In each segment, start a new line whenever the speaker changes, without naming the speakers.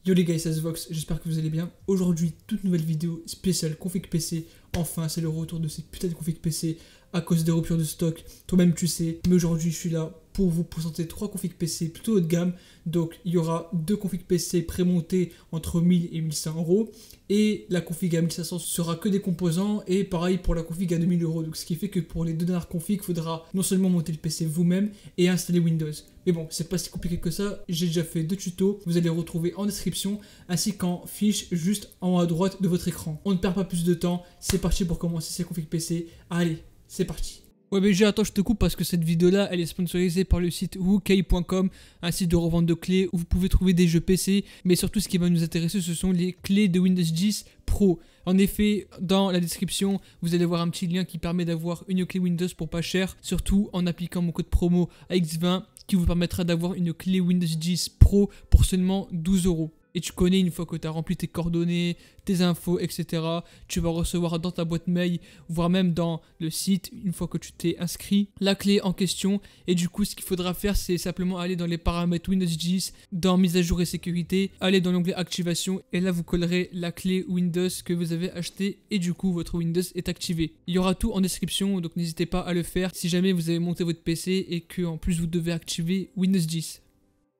Yo les gars, c'est Vox, j'espère que vous allez bien. Aujourd'hui, toute nouvelle vidéo spéciale config PC. Enfin, c'est le retour de cette putain de config PC à cause des ruptures de stock. Toi-même tu sais, mais aujourd'hui je suis là pour vous présenter 3 configs PC plutôt haut de gamme. Donc il y aura 2 configs PC prémontés entre 1000 et 1100 euros. Et la config à 1500 sera que des composants. Et pareil pour la config à 2000 euros. Donc ce qui fait que pour les deux dernières configs, il faudra non seulement monter le PC vous-même et installer Windows. Mais bon, c'est pas si compliqué que ça. J'ai déjà fait 2 tutos. Vous allez les retrouver en description ainsi qu'en fiche juste en haut à droite de votre écran. On ne perd pas plus de temps. C'est parti pour commencer ces configs PC. Allez, c'est parti. Ouais BG, attends, je te coupe parce que cette vidéo là elle est sponsorisée par le site wookay.com, un site de revente de clés où vous pouvez trouver des jeux PC, mais surtout ce qui va nous intéresser ce sont les clés de Windows 10 Pro. En effet, dans la description vous allez voir un petit lien qui permet d'avoir une clé Windows pour pas cher, surtout en appliquant mon code promo AX20 qui vous permettra d'avoir une clé Windows 10 Pro pour seulement 12 euros. Et tu connais, une fois que tu as rempli tes coordonnées, tes infos, etc., tu vas recevoir dans ta boîte mail, voire même dans le site, une fois que tu t'es inscrit, la clé en question. Et du coup, ce qu'il faudra faire, c'est simplement aller dans les paramètres Windows 10, dans mise à jour et sécurité, aller dans l'onglet activation, et là, vous collerez la clé Windows que vous avez achetée, et du coup, votre Windows est activé. Il y aura tout en description, donc n'hésitez pas à le faire si jamais vous avez monté votre PC et que en plus vous devez activer Windows 10.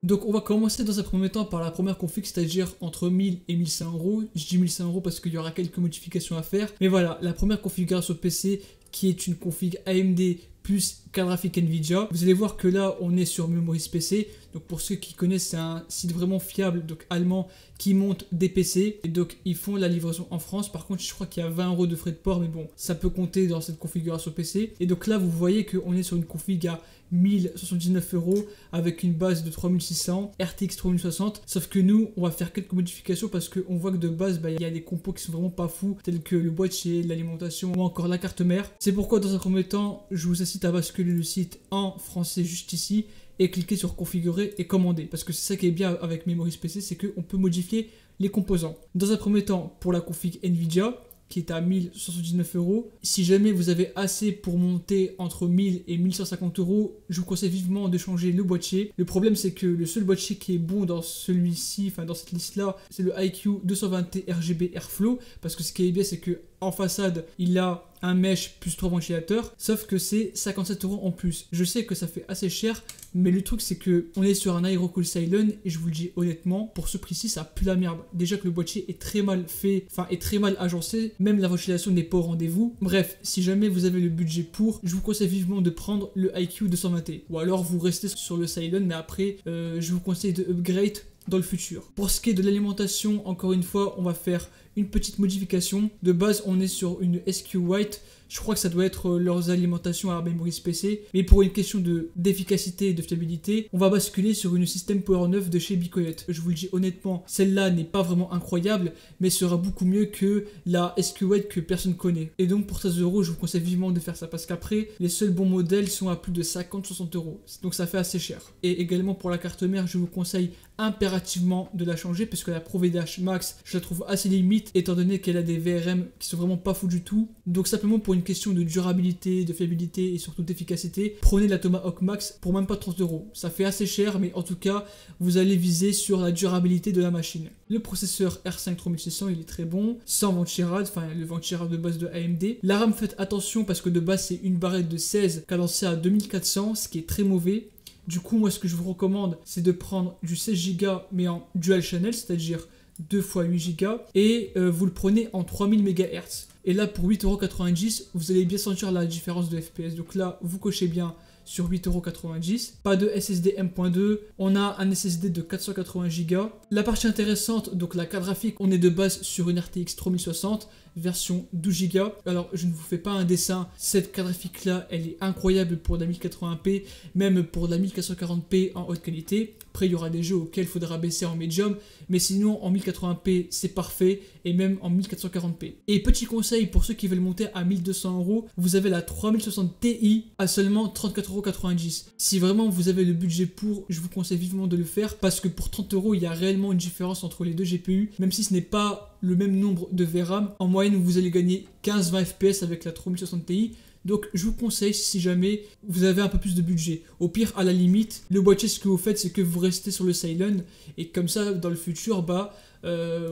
Donc on va commencer dans un premier temps par la première config, c'est-à-dire entre 1000 et 1100 euros. Je dis 1100 euros parce qu'il y aura quelques modifications à faire. Mais voilà, la première configuration PC qui est une config AMD plus carte graphique Nvidia. Vous allez voir que là on est sur Memories PC. Donc pour ceux qui connaissent, c'est un site vraiment fiable, donc allemand, qui monte des PC. Et donc ils font la livraison en France. Par contre je crois qu'il y a 20 euros de frais de port, mais bon, ça peut compter dans cette configuration PC. Et donc là vous voyez qu'on est sur une config à 1079 euros avec une base de 3600 RTX 3060. Sauf que nous on va faire quelques modifications parce qu'on voit que de base il y a des compos qui sont vraiment pas fous, tels que le boîtier, l'alimentation ou encore la carte mère. C'est pourquoi dans un premier temps je vous incite à basculer le site en français juste ici et cliquer sur configurer et commander, parce que c'est ça qui est bien avec Memories PC, c'est qu'on peut modifier les composants. Dans un premier temps, pour la config Nvidia qui est à 1179 euros. Si jamais vous avez assez pour monter entre 1000 et 1150 euros, je vous conseille vivement de changer le boîtier. Le problème, c'est que le seul boîtier qui est bon dans celui-ci, enfin dans cette liste-là, c'est le IQ 220T RGB Airflow, parce que ce qui est bien, c'est que en façade, il a un mesh plus 3 ventilateurs, sauf que c'est 57 euros en plus. Je sais que ça fait assez cher, mais le truc c'est que on est sur un Aerocool Silent et je vous le dis honnêtement, pour ce prix-ci, ça pue la merde. Déjà que le boîtier est très mal fait, enfin est très mal agencé, même la ventilation n'est pas au rendez-vous. Bref, si jamais vous avez le budget pour, je vous conseille vivement de prendre le IQ 220T. Ou alors vous restez sur le Silent, mais après, je vous conseille de upgrade dans le futur. Pour ce qui est de l'alimentation, encore une fois, on va faire une petite modification. De base, on est sur une SQ White. Je crois que ça doit être leurs alimentations à Memories PC. Mais pour une question d'efficacité et de fiabilité, on va basculer sur une système Power 9 de chez Bicolet. Je vous le dis honnêtement, celle-là n'est pas vraiment incroyable, mais sera beaucoup mieux que la SQ White que personne connaît. Et donc pour 16 euros, je vous conseille vivement de faire ça, parce qu'après, les seuls bons modèles sont à plus de 50-60 euros. Donc ça fait assez cher. Et également pour la carte mère, je vous conseille impérativement de la changer, parce que la Pro VDH Max, je la trouve assez limite, étant donné qu'elle a des VRM qui sont vraiment pas fous du tout. Donc simplement pour une question de durabilité, de fiabilité et surtout d'efficacité, prenez la Tomahawk Max pour même pas 30 euros. Ça fait assez cher, mais en tout cas, vous allez viser sur la durabilité de la machine. Le processeur R5 3600, il est très bon, sans ventirad, enfin le ventirad de base de AMD. La RAM, faites attention parce que de base c'est une barrette de 16 cadencée à 2400, ce qui est très mauvais. Du coup, moi, ce que je vous recommande, c'est de prendre du 16 Go, mais en dual channel, c'est-à-dire 2 x 8 Go, et vous le prenez en 3000 MHz. Et là, pour 8,90 €, vous allez bien sentir la différence de FPS. Donc là, vous cochez bien sur 8,90 €. Pas de SSD M.2. On a un SSD de 480 Go. La partie intéressante, donc la carte graphique, on est de base sur une RTX 3060, version 12 Go. Alors, je ne vous fais pas un dessin. Cette carte graphique-là, elle est incroyable pour de la 1080p, même pour de la 1440p en haute qualité. Après, il y aura des jeux auxquels il faudra baisser en médium, mais sinon, en 1080p, c'est parfait, et même en 1440p. Et petit conseil pour ceux qui veulent monter à 1200 €, vous avez la 3060 Ti à seulement 34,90 €. Si vraiment vous avez le budget pour, je vous conseille vivement de le faire, parce que pour 30 €, il y a réellement une différence entre les deux GPU, même si ce n'est pas le même nombre de VRAM. En moyenne, vous allez gagner 15-20 FPS avec la 3060 Ti. Donc je vous conseille si jamais vous avez un peu plus de budget. Au pire, à la limite, le boîtier, ce que vous faites, c'est que vous restez sur le Cylon et comme ça, dans le futur,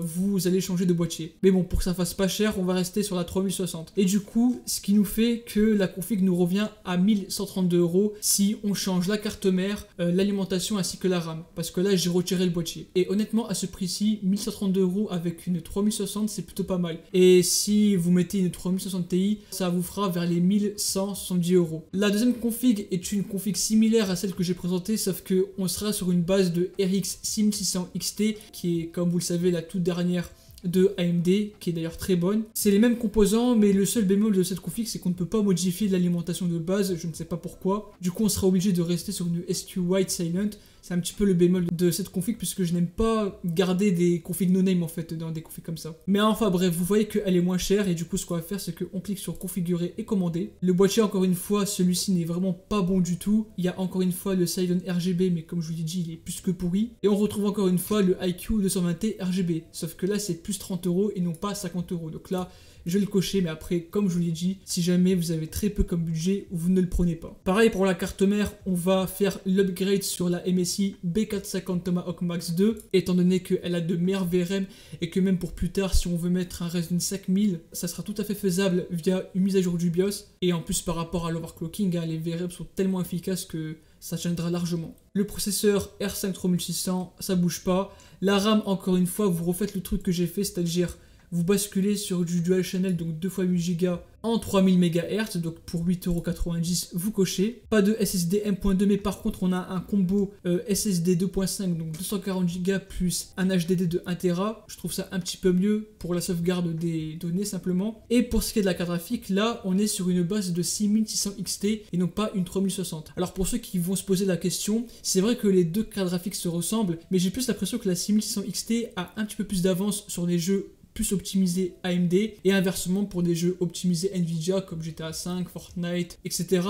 vous allez changer de boîtier. Mais bon, pour que ça fasse pas cher, on va rester sur la 3060. Et du coup, ce qui nous fait que la config nous revient à 1132 € si on change la carte mère, l'alimentation ainsi que la RAM. Parce que là, j'ai retiré le boîtier. Et honnêtement, à ce prix-ci, 1132 € avec une 3060, c'est plutôt pas mal. Et si vous mettez une 3060 Ti, ça vous fera vers les 1170 €. La deuxième config est une config similaire à celle que j'ai présentée, sauf que on sera sur une base de RX 6600 XT, qui est, comme vous le savez, la toute dernière de AMD, qui est d'ailleurs très bonne. C'est les mêmes composants, mais le seul bémol de cette config, c'est qu'on ne peut pas modifier l'alimentation de base, je ne sais pas pourquoi. Du coup, on sera obligé de rester sur une SQ White Silent. C'est un petit peu le bémol de cette config, puisque je n'aime pas garder des configs no-name en fait, dans des configs comme ça. Mais enfin bref, vous voyez qu'elle est moins chère, et du coup, ce qu'on va faire, c'est qu'on clique sur configurer et commander. Le boîtier, encore une fois, celui-ci n'est vraiment pas bon du tout. Il y a encore une fois le Cylon RGB, mais comme je vous l'ai dit, il est plus que pourri. Et on retrouve encore une fois le IQ 220T RGB, sauf que là, c'est plus 30 € et non pas 50 €. Donc là, je vais le cocher, mais après, comme je vous l'ai dit, si jamais vous avez très peu comme budget, vous ne le prenez pas. Pareil pour la carte mère, on va faire l'upgrade sur la MSI B450 Tomahawk Max 2, étant donné qu'elle a de meilleurs VRM et que même pour plus tard, si on veut mettre un Ryzen 5000, ça sera tout à fait faisable via une mise à jour du BIOS. Et en plus, par rapport à l'overclocking, les VRM sont tellement efficaces que ça tiendra largement. Le processeur R5 3600, ça bouge pas. La RAM, encore une fois, vous refaites le truc que j'ai fait, c'est-à-dire vous basculez sur du dual channel, donc 2 x 8 Go en 3000 MHz, donc pour 8,90 €, vous cochez. Pas de SSD M.2, mais par contre on a un combo SSD 2.5, donc 240 Go plus un HDD de 1 Tera. Je trouve ça un petit peu mieux pour la sauvegarde des données simplement. Et pour ce qui est de la carte graphique, là on est sur une base de 6600 XT et non pas une 3060. Alors pour ceux qui vont se poser la question, c'est vrai que les deux cartes graphiques se ressemblent, mais j'ai plus l'impression que la 6600 XT a un petit peu plus d'avance sur les jeux plus optimisé AMD et inversement pour des jeux optimisés Nvidia comme GTA V, Fortnite, etc.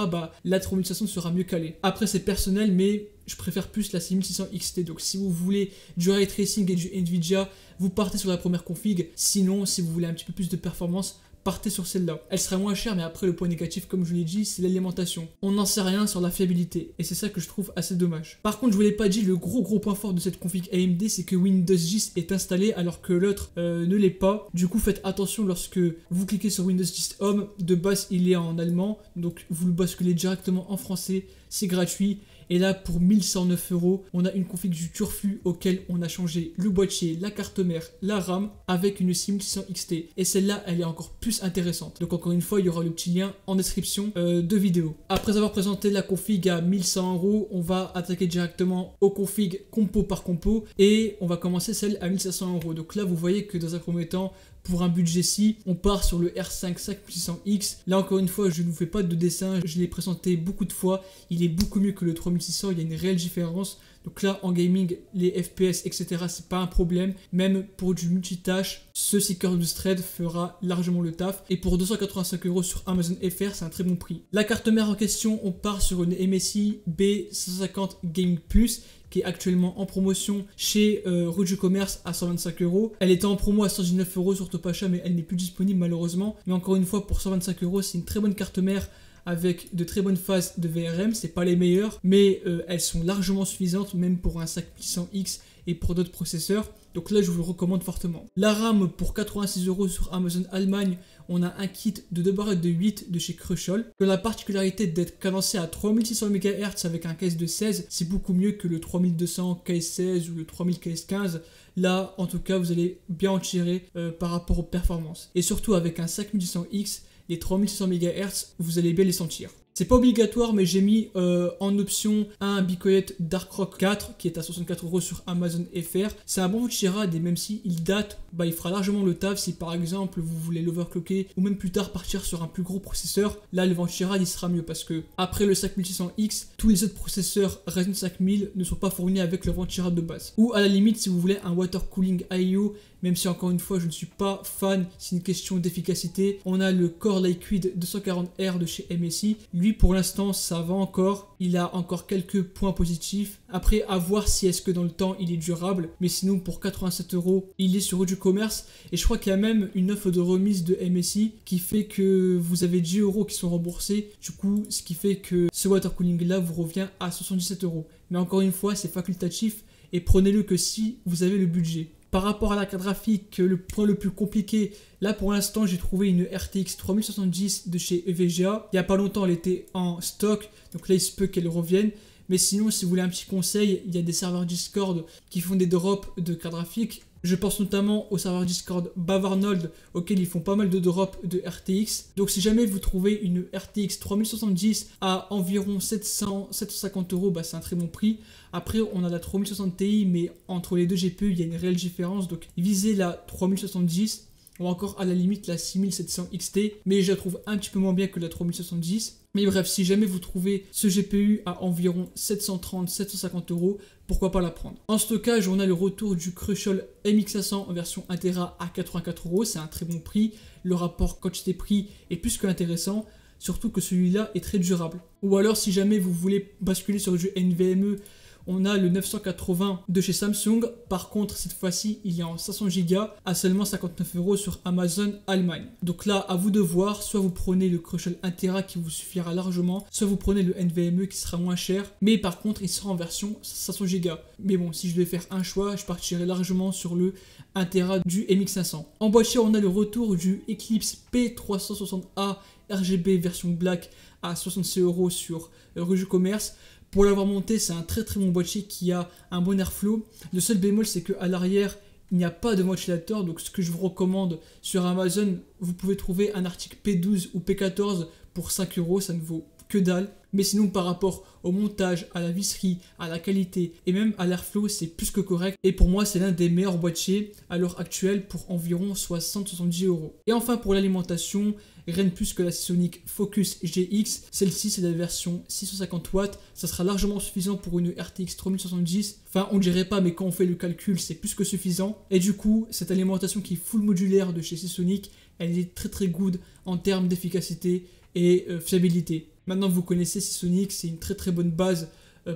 La 3600 sera mieux calée. Après c'est personnel, mais je préfère plus la 6600 XT. Donc si vous voulez du ray tracing et du Nvidia, vous partez sur la première config. Sinon, si vous voulez un petit peu plus de performance, partez sur celle-là. Elle sera moins chère, mais après le point négatif, comme je vous l'ai dit, c'est l'alimentation. On n'en sait rien sur la fiabilité, et c'est ça que je trouve assez dommage. Par contre, je vous l'ai pas dit, le gros point fort de cette config AMD, c'est que Windows 10 est installé alors que l'autre ne l'est pas. Du coup, faites attention lorsque vous cliquez sur Windows 10 Home, de base il est en allemand, donc vous le basculez directement en français, c'est gratuit. Et là, pour 1109 €, on a une config du Turfu auquel on a changé le boîtier, la carte mère, la RAM avec une 6600 XT. Et celle-là, elle est encore plus intéressante. Donc encore une fois, il y aura le petit lien en description de vidéo. Après avoir présenté la config à 1100 €, on va attaquer directement aux configs compo par compo. Et on va commencer celle à 1500 €. Donc là, vous voyez que dans un premier temps, pour un budget-ci, on part sur le R5 5600X. Là, encore une fois, je ne vous fais pas de dessin. Je l'ai présenté beaucoup de fois. Il est beaucoup mieux que le 3600. Il y a une réelle différence. Donc là, en gaming, les FPS, etc., c'est pas un problème. Même pour du multitâche, ce Seeker du Thread fera largement le taf. Et pour 285 € sur Amazon FR, c'est un très bon prix. La carte mère en question, on part sur une MSI B150 Gaming Plus, qui est actuellement en promotion chez Rue du Commerce à 125 €. Elle était en promo à 119 € sur Topacha, mais elle n'est plus disponible malheureusement. Mais encore une fois, pour 125 €, c'est une très bonne carte mère avec de très bonnes phases de VRM. C'est pas les meilleures, mais elles sont largement suffisantes, même pour un 5600X et pour d'autres processeurs. Donc là, je vous le recommande fortement. La RAM pour 86 € sur Amazon Allemagne, on a un kit de 2 barrettes de 8 de chez Crucial. Que la particularité d'être cadencé à 3600 MHz avec un case de 16, c'est beaucoup mieux que le 3200 case 16 ou le 3000 case 15. Là, en tout cas, vous allez bien en tirer par rapport aux performances. Et surtout avec un 5600X, les 3600 MHz, vous allez bien les sentir. C'est pas obligatoire, mais j'ai mis en option un Bicoyet Dark Rock 4 qui est à 64 € sur Amazon FR. C'est un bon multirad et même s'il date, il fera largement le taf si par exemple vous voulez l'overclocker ou même plus tard partir sur un plus gros processeur. Là, le ventirad il sera mieux parce que après le 5600X, tous les autres processeurs Ryzen 5000 ne sont pas fournis avec le ventirad de base. Ou à la limite, si vous voulez un water cooling IO, même si encore une fois je ne suis pas fan, c'est une question d'efficacité. On a le Core Liquid 240R de chez MSI. Lui, pour l'instant, ça va encore. Il a encore quelques points positifs. Après, à voir si est-ce que dans le temps, il est durable. Mais sinon, pour 87 €, il est sur du commerce. Et je crois qu'il y a même une offre de remise de MSI qui fait que vous avez 10 € qui sont remboursés. Du coup, ce qui fait que ce water cooling-là vous revient à 77 €. Mais encore une fois, c'est facultatif et prenez-le que si vous avez le budget. Par rapport à la carte graphique, le point le plus compliqué, là pour l'instant j'ai trouvé une RTX 3070 de chez EVGA. Il n'y a pas longtemps elle était en stock, donc là il se peut qu'elle revienne. Mais sinon si vous voulez un petit conseil, il y a des serveurs Discord qui font des drops de cartes graphiques. Je pense notamment au serveur Discord Bavarnold auquel ils font pas mal de drops de RTX. Donc si jamais vous trouvez une RTX 3070 à environ 750 €, bah c'est un très bon prix. Après on a la 3060 Ti mais entre les deux GPU il y a une réelle différence. Donc visez la 3070 ou encore à la limite la 6700 XT. Mais je la trouve un petit peu moins bien que la 3070. Mais bref, si jamais vous trouvez ce GPU à environ 730-750 €, pourquoi pas la prendre. En stockage, on a le retour du Crucial MX500 en version 1 Tera à 84 €. C'est un très bon prix. Le rapport quantité-prix est plus qu'intéressant. Surtout que celui-là est très durable. Ou alors, si jamais vous voulez basculer sur du NVMe, on a le 980 de chez Samsung. Par contre, cette fois-ci, il est en 500 Go à seulement 59 € sur Amazon Allemagne. Donc là, à vous de voir. Soit vous prenez le Crucial 1 Tera qui vous suffira largement, soit vous prenez le NVMe qui sera moins cher. Mais par contre, il sera en version 500 Go. Mais bon, si je devais faire un choix, je partirais largement sur le 1 Tera du MX500. En boîtier, on a le retour du Eclipse P360A RGB version Black à 66 € sur Rue Commerce. Pour l'avoir monté, c'est un très bon boîtier qui a un bon airflow. Le seul bémol, c'est qu'à l'arrière, il n'y a pas de ventilateur. Donc ce que je vous recommande sur Amazon, vous pouvez trouver un article P12 ou P14 pour 5 €. Ça ne vaut que dalle. Mais sinon, par rapport au montage, à la visserie, à la qualité et même à l'airflow, c'est plus que correct. Et pour moi, c'est l'un des meilleurs boîtiers à l'heure actuelle pour environ 60-70 €. Et enfin, pour l'alimentation, rien de plus que la Seasonic Focus GX. Celle-ci, c'est la version 650 watts. Ça sera largement suffisant pour une RTX 3070. Enfin, on dirait pas, mais quand on fait le calcul, c'est plus que suffisant. Et du coup, cette alimentation qui est full modulaire de chez Seasonic, elle est très good en termes d'efficacité et fiabilité. Maintenant, vous connaissez Seasonic, c'est une très bonne base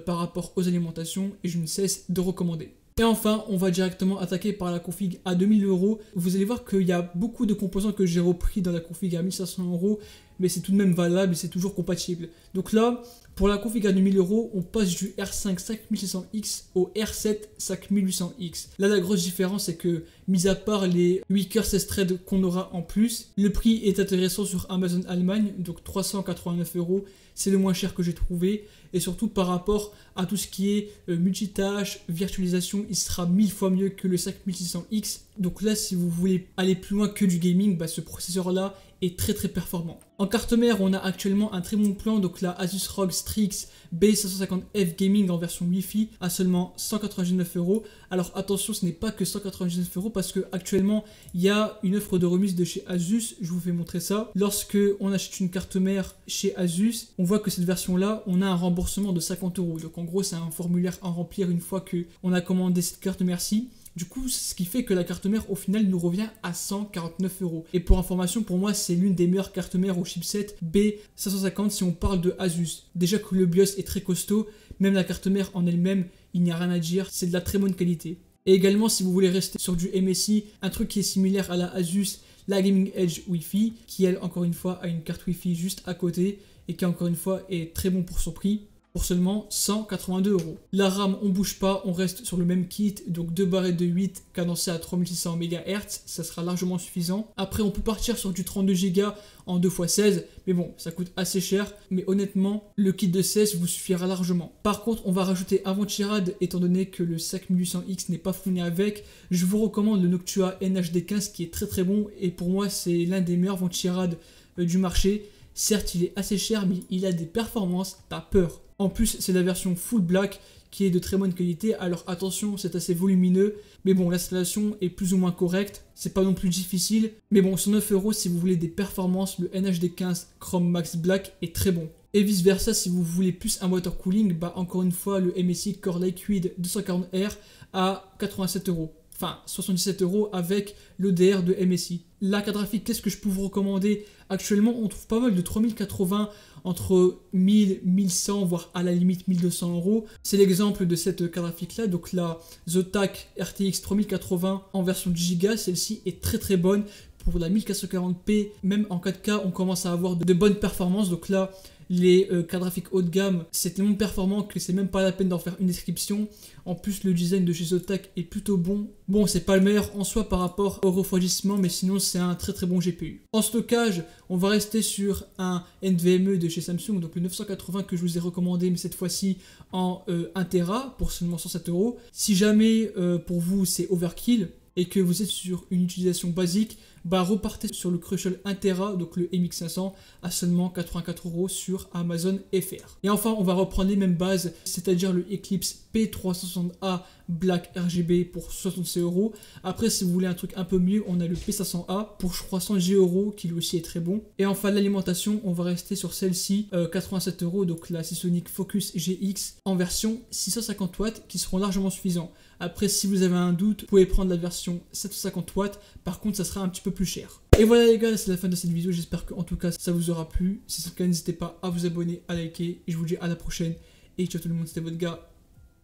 par rapport aux alimentations et je ne cesse de recommander. Et enfin, on va directement attaquer par la config à 2000 €. Vous allez voir qu'il y a beaucoup de composants que j'ai repris dans la config à 1500 €, mais c'est tout de même valable et c'est toujours compatible. Donc là, pour la config à 2000 €, on passe du R5 5600X au R7 5800X. Là, la grosse différence, c'est que, mis à part les 8 cœurs 16 threads qu'on aura en plus, le prix est intéressant sur Amazon Allemagne, donc 389 €. C'est le moins cher que j'ai trouvé. Et surtout par rapport à tout ce qui est multitâche, virtualisation, il sera 1000 fois mieux que le 5600X. Donc là, si vous voulez aller plus loin que du gaming, bah, ce processeur-là est très performant. En carte mère, on a actuellement un très bon plan, donc la Asus ROG Strix B550F Gaming en version Wi-Fi à seulement 199 €. Alors attention, ce n'est pas que 199 € parce que actuellement il y a une offre de remise de chez Asus. Je vous fais montrer ça. Lorsque on achète une carte mère chez Asus, on voit que cette version-là, on a un remboursement de 50 €. Donc en gros, c'est un formulaire à remplir une fois qu'on a commandé cette carte mère-ci. Du coup, ce qui fait que la carte mère, au final, nous revient à 149 €. Et pour information, pour moi, c'est l'une des meilleures cartes mères au chipset B550 si on parle de Asus. Déjà que le BIOS est très costaud, même la carte mère en elle-même, il n'y a rien à dire, c'est de la très bonne qualité. Et également, si vous voulez rester sur du MSI, un truc qui est similaire à la Asus, la Gaming Edge Wi-Fi, qui elle, encore une fois, a une carte Wi-Fi juste à côté et qui, encore une fois, est très bon pour son prix. Pour seulement 182 €. La RAM, on bouge pas, on reste sur le même kit, donc 2 barrettes de 8 cadencées à 3600 MHz, ça sera largement suffisant. Après, on peut partir sur du 32 Go en 2x16, mais bon, ça coûte assez cher, mais honnêtement, le kit de 16 vous suffira largement. Par contre, on va rajouter un venti-rad, étant donné que le 5800X n'est pas fourni avec. Je vous recommande le Noctua NHD15 qui est très bon, et pour moi, c'est l'un des meilleurs venti-rad du marché. Certes, il est assez cher, mais il a des performances, t'as peur. En plus, c'est la version full black qui est de très bonne qualité. Alors attention, c'est assez volumineux. Mais bon, l'installation est plus ou moins correcte. C'est pas non plus difficile. Mais bon, 109 € si vous voulez des performances, le NHD15 Chrome Max Black est très bon. Et vice versa, si vous voulez plus un water cooling, bah encore une fois, le MSI Core Liquid 240R à 87 €. enfin 77 € avec l'ODR de MSI. La carte graphique, qu'est-ce que je peux vous recommander? Actuellement, on trouve pas mal de 3080 entre 1000, 1100, voire à la limite 1200 €. C'est l'exemple de cette carte graphique là, donc la Zotac RTX 3080 en version 10 Go, celle-ci est très très bonne. Pour la 1440p, même en 4K, on commence à avoir de bonnes performances. Donc là, les cartes graphiques haut de gamme, c'est tellement performant que c'est même pas la peine d'en faire une description. En plus, le design de chez Zotac est plutôt bon. Bon, c'est pas le meilleur en soi par rapport au refroidissement, mais sinon c'est un très très bon GPU. En stockage, on va rester sur un NVMe de chez Samsung, donc le 980 que je vous ai recommandé, mais cette fois-ci en 1 Tera pour seulement 107 €. Si jamais pour vous c'est overkill et que vous êtes sur une utilisation basique, bah repartez sur le Crucial 1 Tera, donc le MX500 à seulement 84 € sur Amazon FR. Et enfin, on va reprendre les mêmes bases, c'est-à-dire le Eclipse P360A Black RGB pour 66 €. Après, si vous voulez un truc un peu mieux, on a le P500A pour je crois 110 € qui lui aussi est très bon. Et enfin, l'alimentation, on va rester sur celle-ci, 87 €, donc la Seasonic Focus GX en version 650 watts qui seront largement suffisants. Après, si vous avez un doute, vous pouvez prendre la version 750 watts, par contre ça sera un petit peu plus cher. Et voilà les gars, c'est la fin de cette vidéo, j'espère que en tout cas ça vous aura plu. Si c'est le cas, n'hésitez pas à vous abonner, à liker, et je vous dis à la prochaine. Et ciao tout le monde, c'était votre gars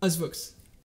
Asvox.